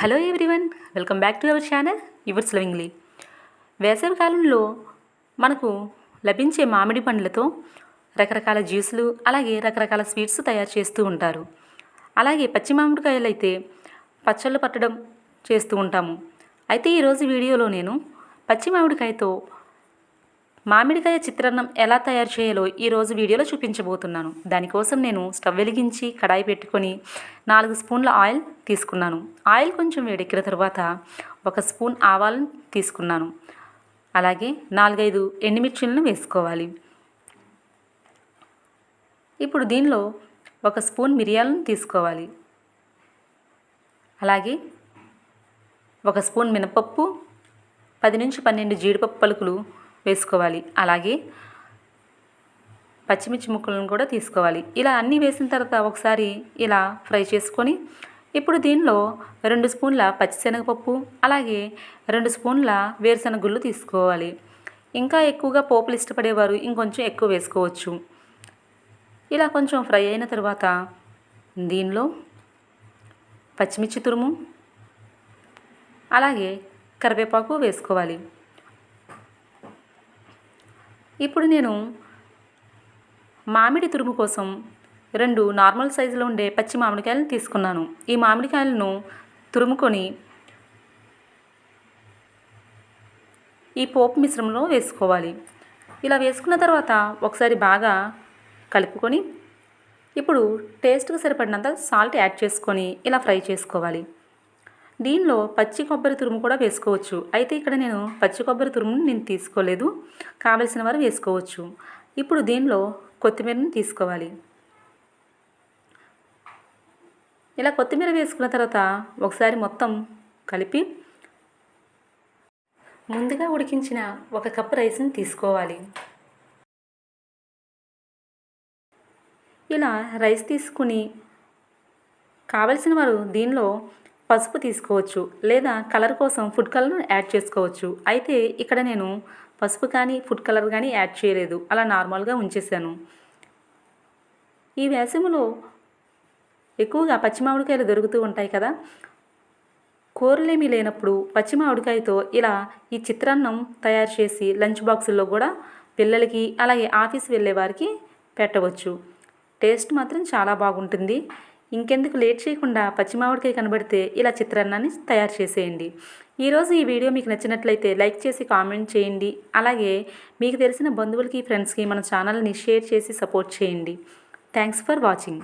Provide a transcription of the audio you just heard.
Hello everyone, welcome back to our channel yours lovingly. వేసవి కాలంలో మనకు లభించే మామిడి పండ్లతో రకరకాల జ్యూసులు అలాగే రకరకాల స్వీట్స్ తయారు చేస్తూ ఉంటారు. అలాగే పచ్చి మామిడికాయలు అయితే పచ్చళ్ళు పట్టడం చేస్తూ ఉంటాము. అయితే ఈరోజు వీడియోలో నేను పచ్చి మామిడికాయతో మామిడికాయ చిత్రాన్నం ఎలా తయారు చేయాలో ఈరోజు వీడియోలో చూపించబోతున్నాను. దానికోసం నేను స్టవ్ వెలిగించి కడాయి పెట్టుకొని 4 స్పూన్ల ఆయిల్ తీసుకున్నాను. ఆయిల్ కొంచెం వేడెక్కిన తర్వాత 1 స్పూన్ ఆవాలను తీసుకున్నాను. అలాగే 4-5 ఎండుమిర్చిలను వేసుకోవాలి. ఇప్పుడు దీనిలో 1 స్పూన్ మిరియాలను తీసుకోవాలి. అలాగే 1 స్పూన్ మినపప్పు, 10-12 జీడిపప్పు పలుకులు వేసుకోవాలి. అలాగే పచ్చిమిర్చి ముక్కలను కూడా తీసుకోవాలి. ఇలా అన్నీ వేసిన తర్వాత ఒకసారి ఇలా ఫ్రై చేసుకొని ఇప్పుడు దీనిలో 2 స్పూన్ల పచ్చిశనగపప్పు అలాగే 2 స్పూన్ల వేరుశనగ గుళ్ళు తీసుకోవాలి. ఇంకా ఎక్కువగా పోపులు ఇష్టపడేవారు ఇంకొంచెం ఎక్కువ వేసుకోవచ్చు. ఇలా కొంచెం ఫ్రై అయిన తర్వాత దీనిలో పచ్చిమిర్చి తురుము అలాగే కరివేపాకు వేసుకోవాలి. ఇప్పుడు నేను మామిడి తురుము కోసం 2 నార్మల్ సైజులో ఉండే పచ్చి మామిడికాయలను తీసుకున్నాను. ఈ మామిడికాయలను తురుముకొని ఈ పోపు మిశ్రమంలో వేసుకోవాలి. ఇలా వేసుకున్న తర్వాత ఒకసారి బాగా కలుపుకొని ఇప్పుడు టేస్ట్కి సరిపడినంత సాల్ట్ యాడ్ చేసుకొని ఇలా ఫ్రై చేసుకోవాలి. దీనిలో పచ్చి కొబ్బరి తురుము కూడా వేసుకోవచ్చు. అయితే ఇక్కడ నేను పచ్చి కొబ్బరి తురుమును నేను తీసుకోలేదు, కావలసిన వారు వేసుకోవచ్చు. ఇప్పుడు దీనిలో కొత్తిమీరను తీసుకోవాలి. ఇలా కొత్తిమీర వేసుకున్న తర్వాత ఒకసారి మొత్తం కలిపి ముందుగా ఉడికించిన 1 కప్పు రైస్ని తీసుకోవాలి. ఇలా రైస్ తీసుకుని కావలసిన వారు దీనిలో పసుపు తీసుకోవచ్చు లేదా కలర్ కోసం ఫుడ్ కలర్ను యాడ్ చేసుకోవచ్చు. అయితే ఇక్కడ నేను పసుపు కానీ ఫుడ్ కలర్ కానీ యాడ్ చేయలేదు, అలా నార్మల్గా ఉంచేసాను. ఈ వేసవిలో ఎక్కువగా పచ్చి మామిడికాయలు దొరుకుతూ ఉంటాయి కదా, కూరలేమీ లేనప్పుడు పచ్చి మామిడికాయతో ఇలా ఈ చిత్రాన్నం తయారు చేసి లంచ్ బాక్సుల్లో కూడా పిల్లలకి అలాగే ఆఫీస్ వెళ్ళే వారికి పెట్టవచ్చు. టేస్ట్ మాత్రం చాలా బాగుంటుంది. ఇంకెందుకు లేట్ చేయకుండా పచ్చి మామిడికాయ కనబడితే ఇలా చిత్రాన్నాన్ని తయారు చేసేయండి. ఈరోజు ఈ వీడియో మీకు నచ్చినట్లయితే లైక్ చేసి కామెంట్ చేయండి. అలాగే మీకు తెలిసిన బంధువులకి ఫ్రెండ్స్కి మన ఛానల్ని షేర్ చేసి సపోర్ట్ చేయండి. Thanks for watching.